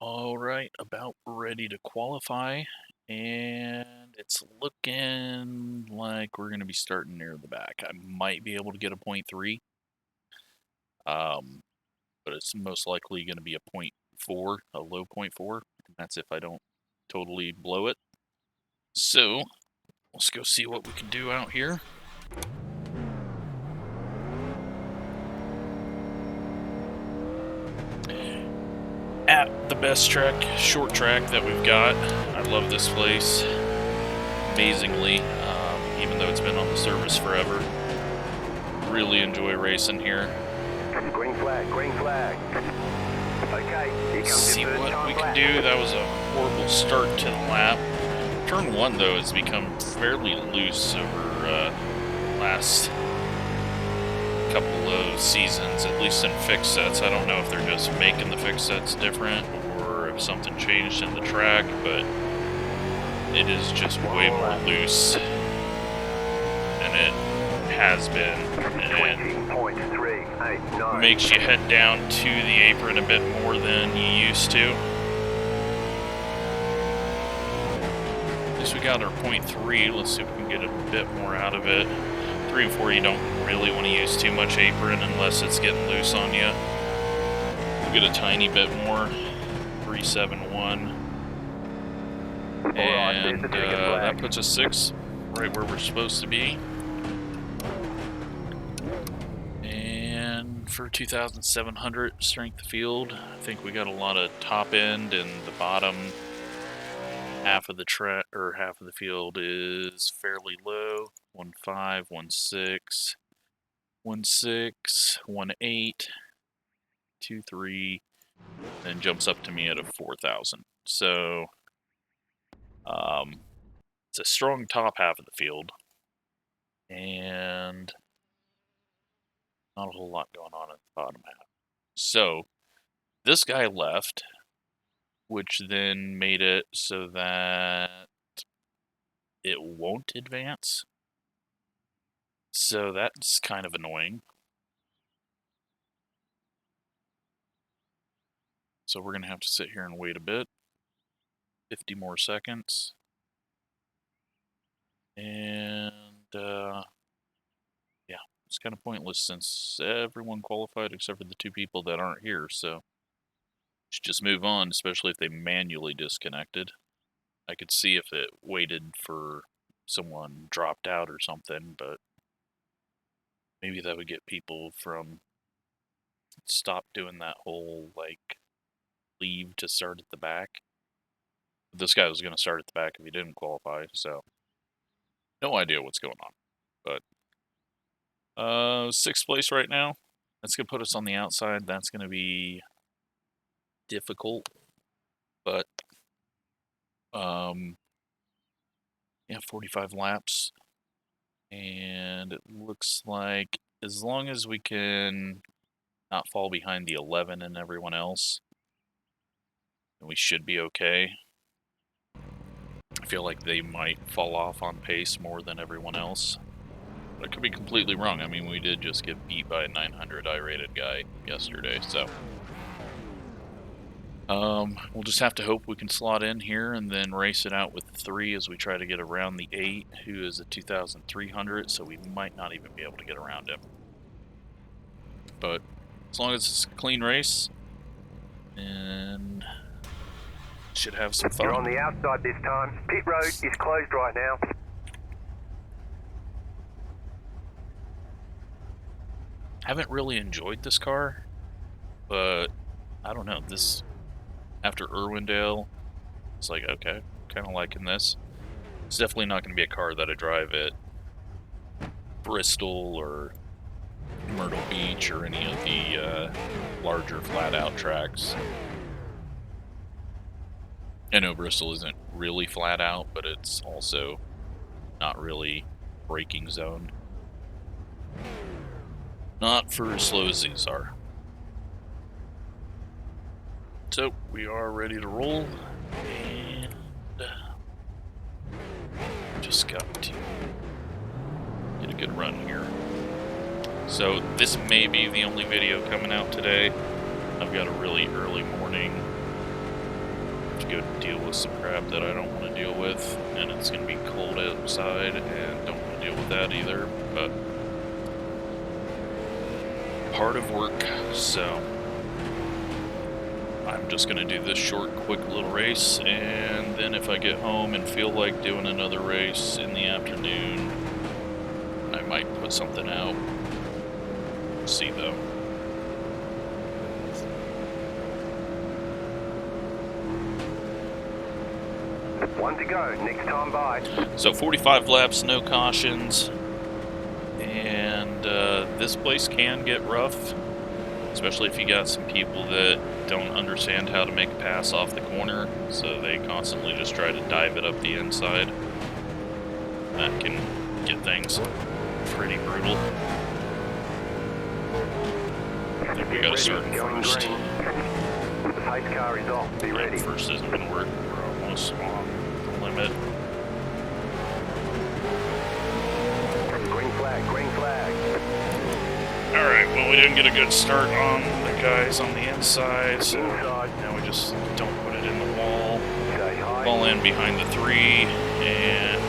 All right, about ready to qualify, and it's looking like we're going to be starting near the back. I might be able to get a 0.3, but it's most likely going to be a 0.4, a low 0.4, and that's if I don't totally blow it. So, let's go see what we can do out here. At the best track, short track that we've got. I love this place amazingly, even though it's been on the service forever. Really enjoy racing here. Green flag, green flag. Okay, here comes See your what we can lap. do. That was a horrible start to the lap. Turn 1, though, has become fairly loose over last couple of seasons, at least in fixed sets. I don't know if they're just making the fixed sets different or if something changed in the track, but it is just way more loose than it has been, and it makes you head down to the apron a bit more than you used to. At least we got our 0.3. Let's see if we can get a bit more out of it. 3 and 4, you don't really want to use too much apron unless it's getting loose on you. We'll get a tiny bit more. 371. And that puts us 6, right where we're supposed to be. And for 2,700 strength of field, I think we got a lot of top end, and the bottom half of the track or half of the field is fairly low. 1.5, 1.6, 1.6, 1.8, 2.3, then jumps up to me at a 4,000. So it's a strong top half of the field, and not a whole lot going on at the bottom half. So this guy left, which then made it so that it won't advance. So that's kind of annoying. So we're going to have to sit here and wait a bit. 50 more seconds. And, yeah, it's kind of pointless since everyone qualified except for the 2 people that aren't here. So should just move on, especially if they manually disconnected. I could see if it waited for someone dropped out or something, but maybe that would get people from stop doing that whole, like, leave to start at the back. But this guy was going to start at the back if he didn't qualify, so no idea what's going on. But 6th place right now. That's going to put us on the outside. That's going to be difficult, but yeah, 45 laps, and it looks like as long as we can not fall behind the 11 and everyone else, then we should be okay. I feel like they might fall off on pace more than everyone else. But I could be completely wrong. I mean, we did just get beat by a 900 I-rated guy yesterday, so we'll just have to hope we can slot in here and then race it out with the 3 as we try to get around the 8, who is a 2,300, so we might not even be able to get around him. But as long as it's a clean race, and should have some fun. You're on the outside this time. Pit road is closed right now. Haven't really enjoyed this car, but I don't know, this after Irwindale, it's like, okay, kind of liking this. It's definitely not going to be a car that I drive at Bristol or Myrtle Beach or any of the larger flat-out tracks. I know Bristol isn't really flat out, but it's also not really braking zone. Not for as slow as these are. So, we are ready to roll, and just got to get a good run here. So, this may be the only video coming out today. I've got a really early morning to go deal with some crap that I don't want to deal with, and it's going to be cold outside, and don't want to deal with that either, but part of work, so I'm just going to do this short, quick little race, and then if I get home and feel like doing another race in the afternoon, I might put something out. See though. One to go, next time by. So 45 laps, no cautions, and this place can get rough, especially if you got some people that don't understand how to make a pass off the corner, so they constantly just try to dive it up the inside. That can get things pretty brutal. I think we got to start first. The pace car is off, be ready. First isn't going to work, we're almost on the limit. Green flag, green flag. Alright, well we didn't get a good start on the guys on the inside, so Inside. now we just don't put it in the wall. Stay high. Fall in behind the 3, and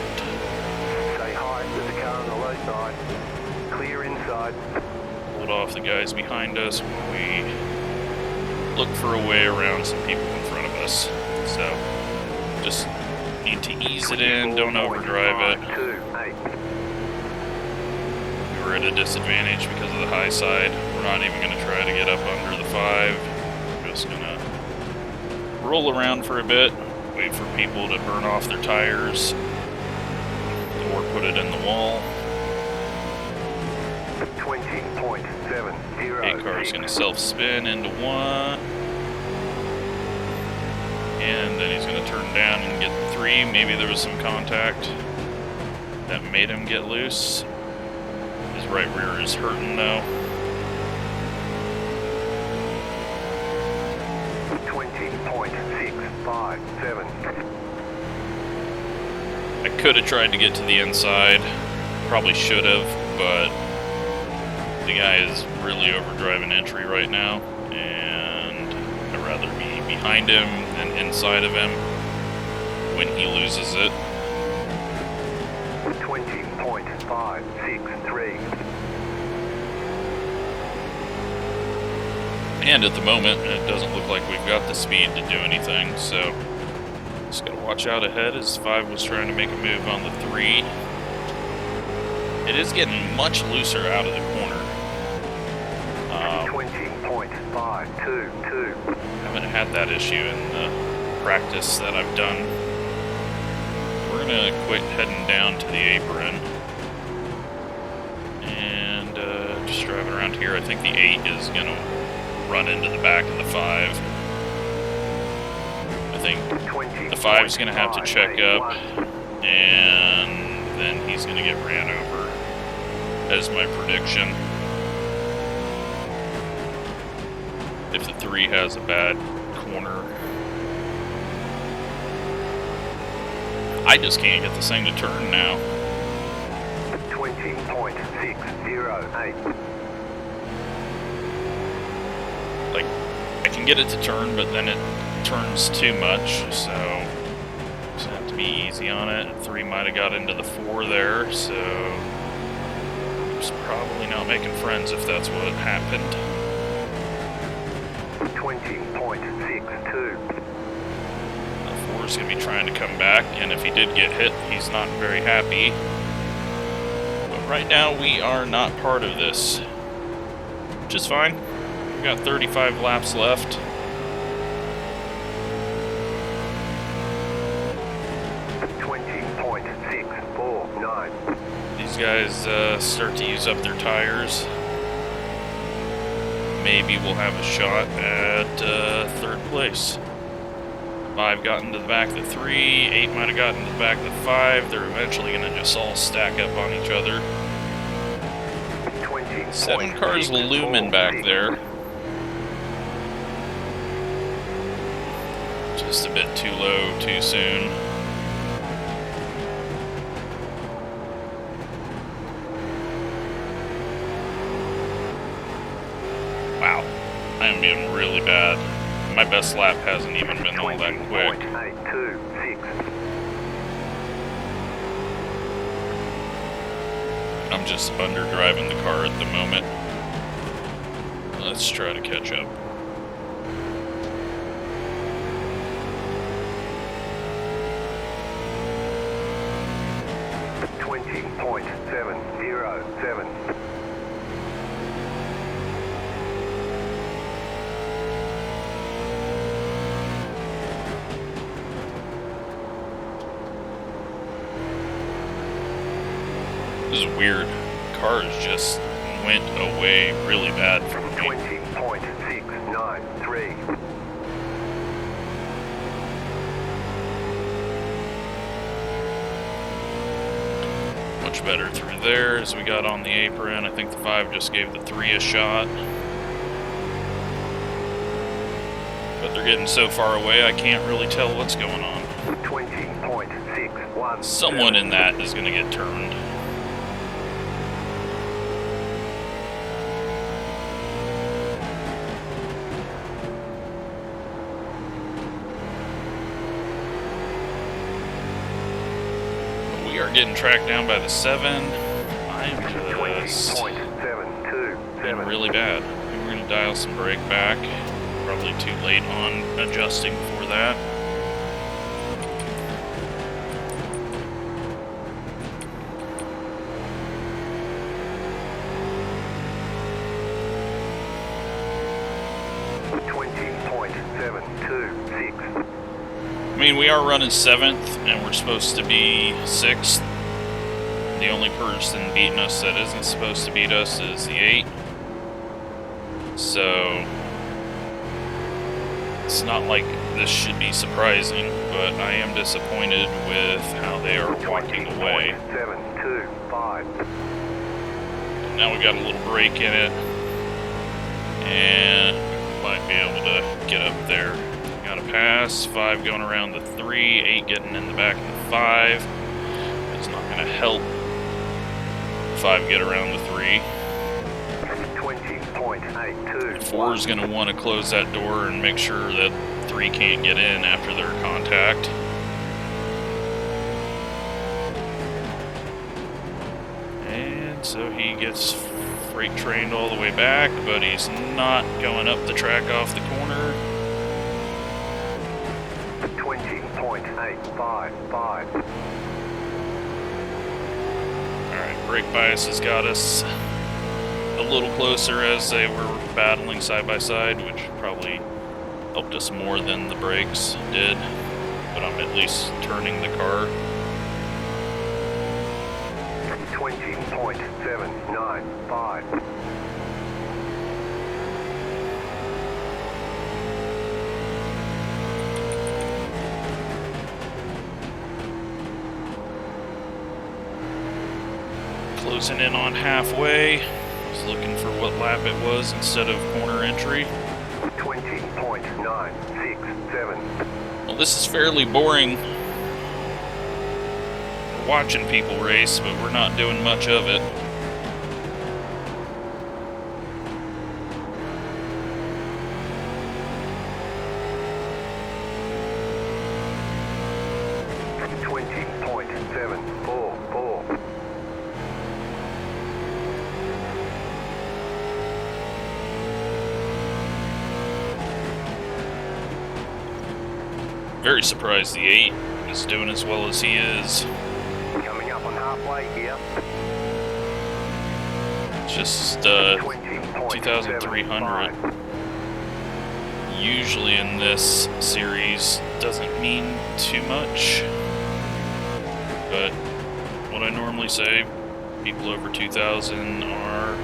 Stay high, there's a car on the low side. Clear inside. hold off the guys behind us while we look for a way around some people in front of us. So, just need to ease it in, don't overdrive it. 2-8. We're at a disadvantage because of the high side. We're not even going to try to get up under the 5. We're just going to roll around for a bit, wait for people to burn off their tires, or put it in the wall. 20.70. 8 car is going to self-spin into 1. And then he's going to turn down and get the 3. Maybe there was some contact that made him get loose. His right rear is hurting though. 20.657. I could have tried to get to the inside. Probably should have, but the guy is really overdriving entry right now, and I'd rather be behind him than inside of him when he loses it. 20.563. And at the moment, it doesn't look like we've got the speed to do anything, so just gotta watch out ahead as 5 was trying to make a move on the 3. It is getting much looser out of the corner. 20.522. Haven't had that issue in the practice that I've done. We're gonna quit heading down to the apron and just driving around here. I think the 8 is gonna run into the back of the 5. I think the 5 is gonna have to check up, and then he's gonna get ran over, as my prediction. If the 3 has a bad corner. I just can't get this thing to turn now. 20.608. Like, I can get it to turn, but then it turns too much, so just have to be easy on it. 3 might have got into the 4 there, so it's probably not making friends if that's what happened. 20.62. The 4 is going to be trying to come back, and if he did get hit, he's not very happy. But right now, we are not part of this, which is fine. We've got 35 laps left. These guys start to use up their tires. Maybe we'll have a shot at 3rd place. 5 got into the back of the 3, 8 might have gotten into the back of the 5. They're eventually going to just all stack up on each other. 7 cars looming back there. Just a bit too low, too soon. Wow, I am being really bad My best lap hasn't even been all that quick. 20.826. I'm just underdriving the car at the moment. Let's try to catch up. .707. This is weird. Cars just went away really bad from me. 20.693. Much better through there as we got on the apron. I think the 5 just gave the 3 a shot. But they're getting so far away, I can't really tell what's going on. 20.617. Someone in that is going to get turned. We are getting tracked down by the 7. I am just being really bad. We're going to dial some brake back. Probably too late on adjusting for that. I mean, we are running 7th, and we're supposed to be 6th. The only person beating us that isn't supposed to beat us is the 8. So, it's not like this should be surprising, but I am disappointed with how they are walking away. 725. Now we got a little break in it, and might be able to get up there. Got a pass, 5 going around the 3, 8 getting in the back of the 5. It's not going to help 5 get around the 3. 20.82. 4 is going to want to close that door and make sure that 3 can't get in after their contact. And so he gets freight trained all the way back, but he's not going up the track off the corner. 20.855. Alright, brake bias has got us a little closer as they were battling side by side, which probably helped us more than the brakes did. But I'm at least turning the car. 20.795. Closing in on halfway. Was looking for what lap it was instead of corner entry. 20.967. Well, this is fairly boring. We're watching people race, but we're not doing much of it. Very surprised the 8 is doing as well as he is. Coming up on halfway here. Just 2,300. Usually in this series doesn't mean too much. But what I normally say, people over 2,000 are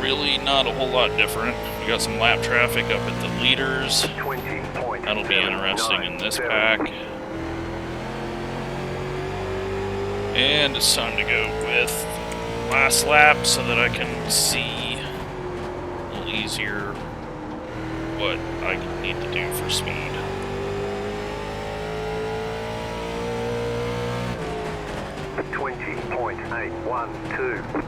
really not a whole lot different. We got some lap traffic up at the leaders. That'll be interesting in this pack. And it's time to go with last lap so that I can see a little easier what I need to do for speed. .812.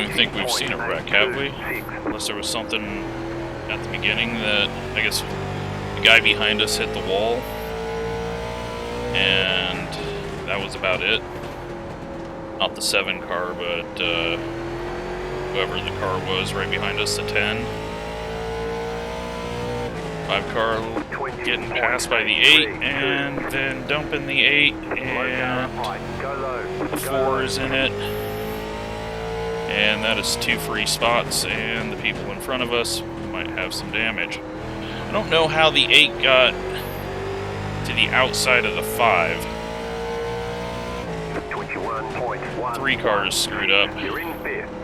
don't even think we've seen a wreck, have we? Unless there was something at the beginning that, I guess, the guy behind us hit the wall. And that was about it. Not the 7 car, but whoever the car was right behind us, the 10. 5 car getting passed by the 8, and then dumping the 8, and the 4 is in it. And that is 2 free spots, and the people in front of us might have some damage. I don't know how the 8 got to the outside of the 5. 3 cars screwed up.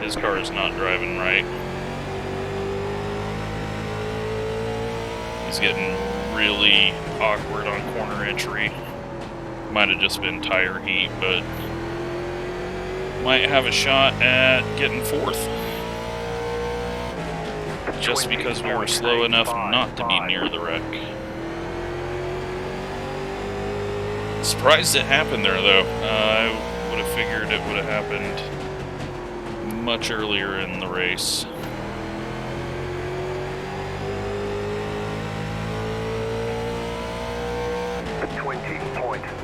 His car is not driving right. He's getting really awkward on corner entry. Might have just been tire heat, but might have a shot at getting 4th. Just because we were slow enough not to be near the wreck. Surprised it happened there, though. I would have figured it would have happened much earlier in the race.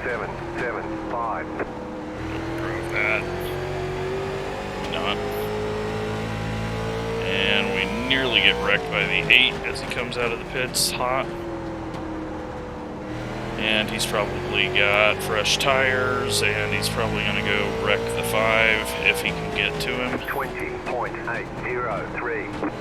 .775. Drove that. Not. And we nearly get wrecked by the 8 as he comes out of the pits hot. And he's probably got fresh tires, and he's probably going to go wreck the 5 if he can get to him. 20.803.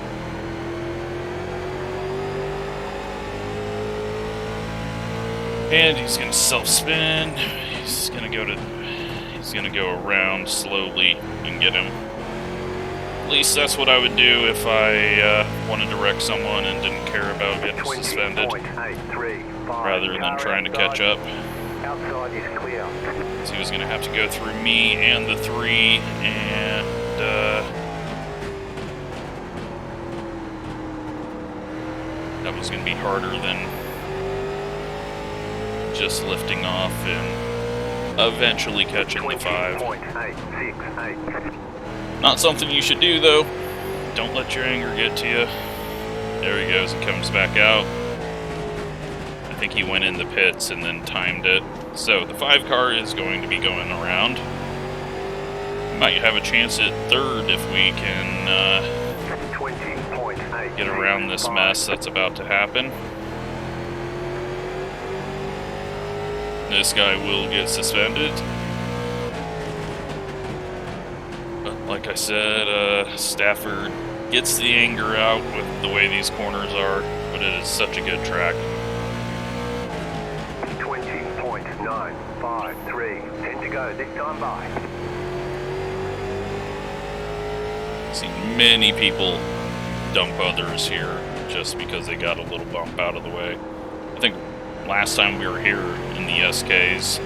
And he's going to self-spin. He's going to go around slowly and get him. At least that's what I would do if I wanted to wreck someone and didn't care about getting suspended, rather than trying to catch up. So he was going to have to go through me and the 3, and that was going to be harder than just lifting off and eventually catching the 5. Not something you should do, though. Don't let your anger get to you. There he goes, he comes back out. I think he went in the pits and then timed it. So the 5 car is going to be going around. Might have a chance at 3rd if we can get around this mess that's about to happen. This guy will get suspended. But like I said, Stafford gets the anger out with the way these corners are, but it is such a good track. 20.953. 10 to go, this time by. See many people dump others here just because they got a little bump out of the way. I think last time we were here in the SKs,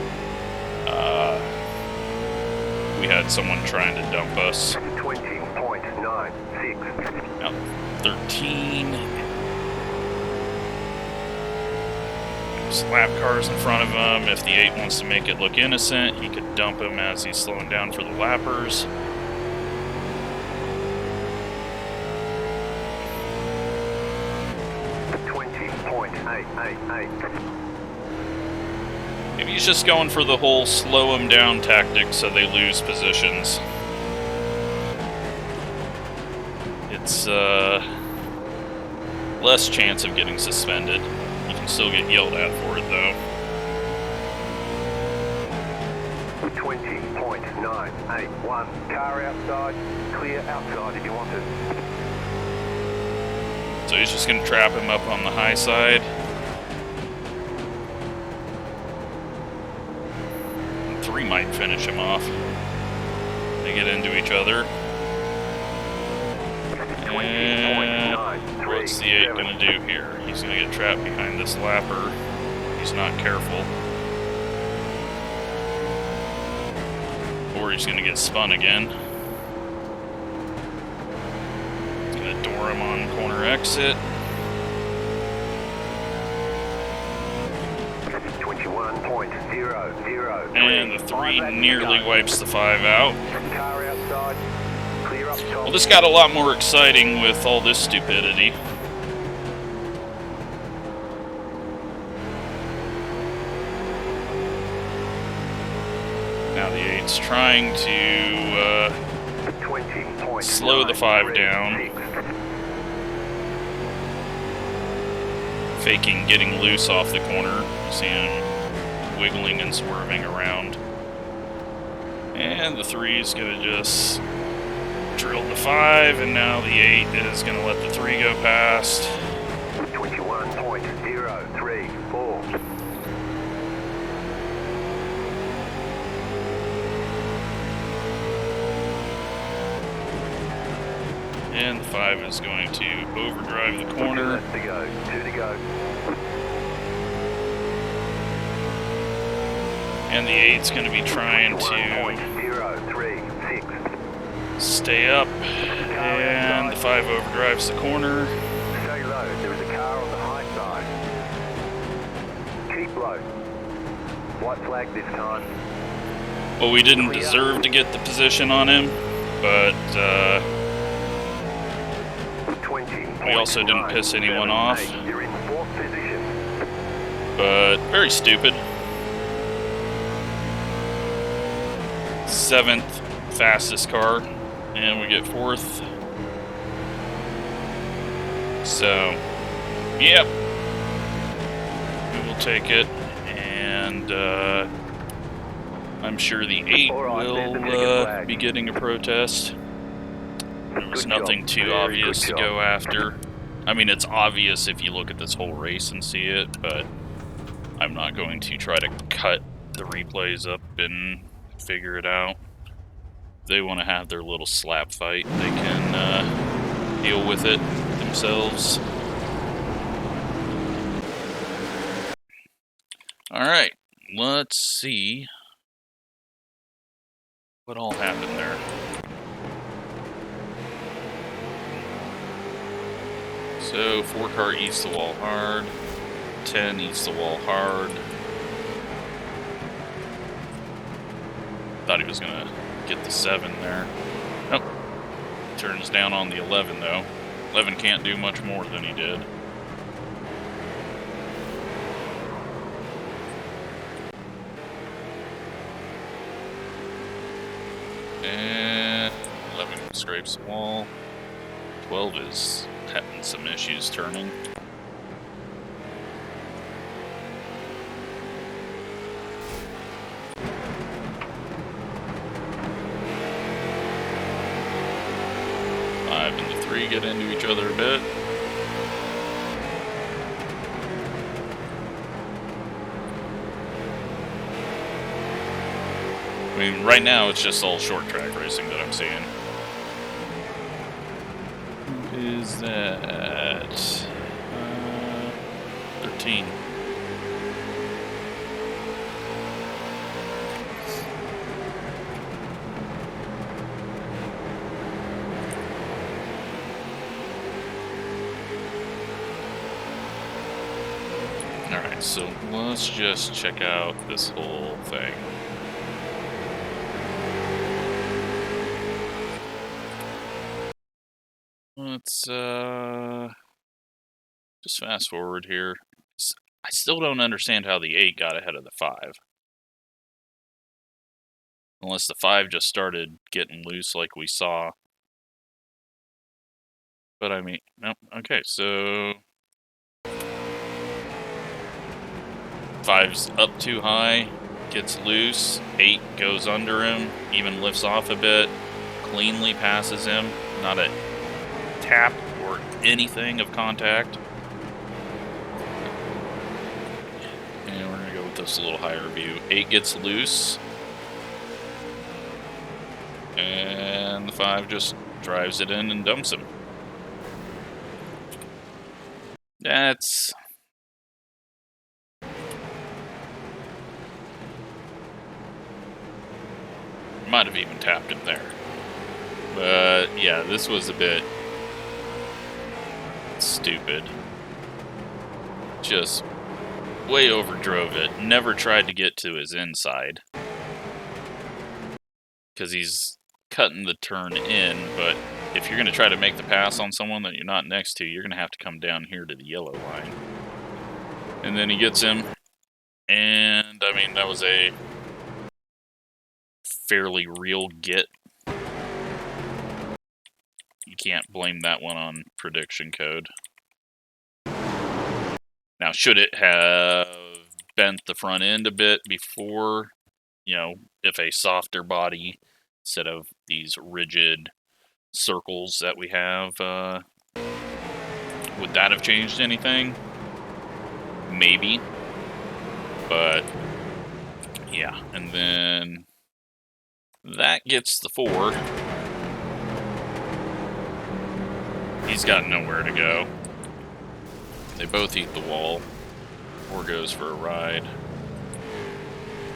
we had someone trying to dump us. 20.96. Now 13. Slap cars in front of him. If the 8 wants to make it look innocent, he could dump him as he's slowing down for the lappers. Maybe he's just going for the whole slow him down tactic so they lose positions. It's less chance of getting suspended. You can still get yelled at for it, though. 20.981. Car outside, clear outside if you want it. So he's just going to trap him up on the high side. And 3 might finish him off. They get into each other. And what's the 8 going to do here? He's going to get trapped behind this lapper. He's not careful. Or he's going to get spun again. He's going to door him on corner exit. 21.003. And the 3 nearly wipes the 5 out. Well, this got a lot more exciting with all this stupidity. Now the 8's trying to slow the 5 down. Faking getting loose off the corner. You see him wiggling and swerving around. And the 3's gonna just drill the 5, and now the 8 is gonna let the 3 go past. 21.034. And the 5 is going to overdrive the corner. 2 to go, 2 to go. And the 8's going to be trying to 1.036. stay up. And the 5 overdrives the corner. Stay low, there is a car on the high side. Keep low. White flag this time. Well, we didn't deserve to get the position on him, but we also didn't piss anyone off. You're in 4th position. But very stupid. 7th fastest car, and we get 4th. So, yep, we will take it, and I'm sure the 8 will be getting a protest. There was nothing too obvious to go after. I mean, it's obvious if you look at this whole race and see it, but I'm not going to try to cut the replays up and figure it out. If they want to have their little slap fight, they can deal with it themselves. Alright, let's see what all happened there. So, 4 car eats the wall hard, 10 eats the wall hard. Thought he was gonna get the 7 there. Nope. Turns down on the 11 though. 11 can't do much more than he did. And 11 scrapes the wall. 12 is having some issues turning. And the 3 get into each other a bit. I mean, right now it's just all short track racing that I'm seeing. Who is that? 13. Alright, so let's just check out this whole thing. Let's just fast forward here. I still don't understand how the 8 got ahead of the 5. Unless the 5 just started getting loose like we saw. But I mean, nope. Okay, so 5's up too high, gets loose. 8 goes under him, even lifts off a bit, cleanly passes him. Not a tap or anything of contact. And we're gonna go with this a little higher view. 8 gets loose, and the 5 just drives it in and dumps him. That's might have even tapped him there. But yeah, this was a bit stupid. Just way overdrove it. Never tried to get to his inside. Because he's cutting the turn in, but if you're going to try to make the pass on someone that you're not next to, you're going to have to come down here to the yellow line. And then he gets him, and, I mean, that was a fairly real get. You can't blame that one on prediction code. Now, should it have bent the front end a bit before, you know, if a softer body instead of these rigid circles that we have, would that have changed anything? Maybe. But, yeah. And then that gets the 4. He's got nowhere to go. They both eat the wall. 4 goes for a ride.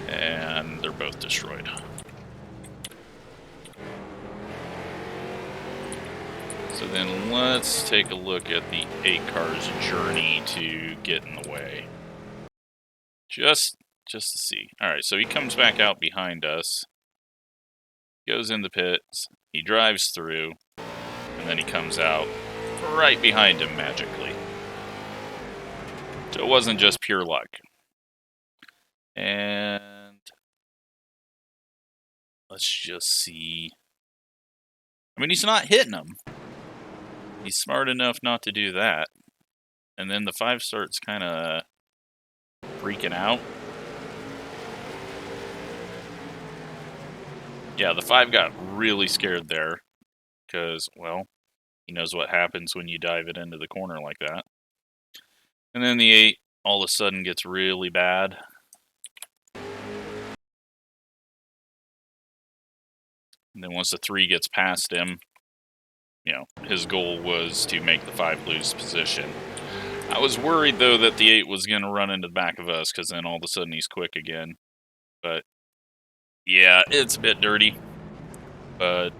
And they're both destroyed. So then let's take a look at the 8 car's journey to get in the way. Just to see. Alright, so he comes back out behind us. Goes in the pits. He drives through. And then he comes out right behind him magically. So it wasn't just pure luck. And let's just see. I mean, he's not hitting him. He's smart enough not to do that. And then the 5 starts kind of freaking out. Yeah, the 5 got really scared there. Because, well, he knows what happens when you dive it into the corner like that. And then the 8 all of a sudden gets really bad. And then once the 3 gets past him, you know, his goal was to make the 5 lose position. I was worried, though, that the 8 was going to run into the back of us, because then all of a sudden he's quick again. But, yeah, it's a bit dirty. But,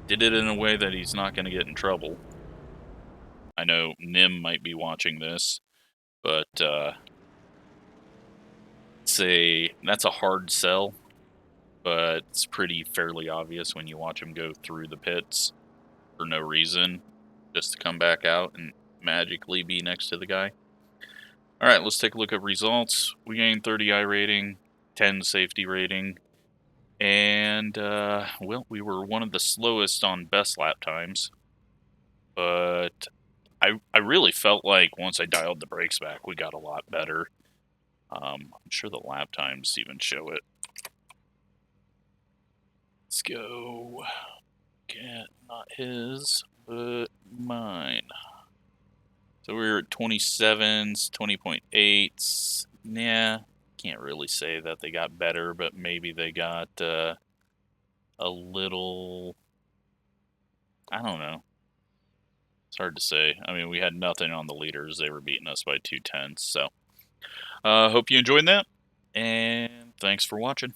did it in a way that he's not going to get in trouble. I know Nim might be watching this, but, that's a hard sell. But it's pretty fairly obvious when you watch him go through the pits for no reason, just to come back out and magically be next to the guy. Alright, let's take a look at results. We gained 30 iRating, 10 safety rating, and, well, we were one of the slowest on best lap times. But I really felt like once I dialed the brakes back, we got a lot better. I'm sure the lap times even show it. Let's go get not his, but mine. So we were at 27s, 20.8s. Nah, can't really say that they got better, but maybe they got a little, I don't know. It's hard to say. I mean, we had nothing on the leaders. They were beating us by 2/10. So, hope you enjoyed that, and thanks for watching.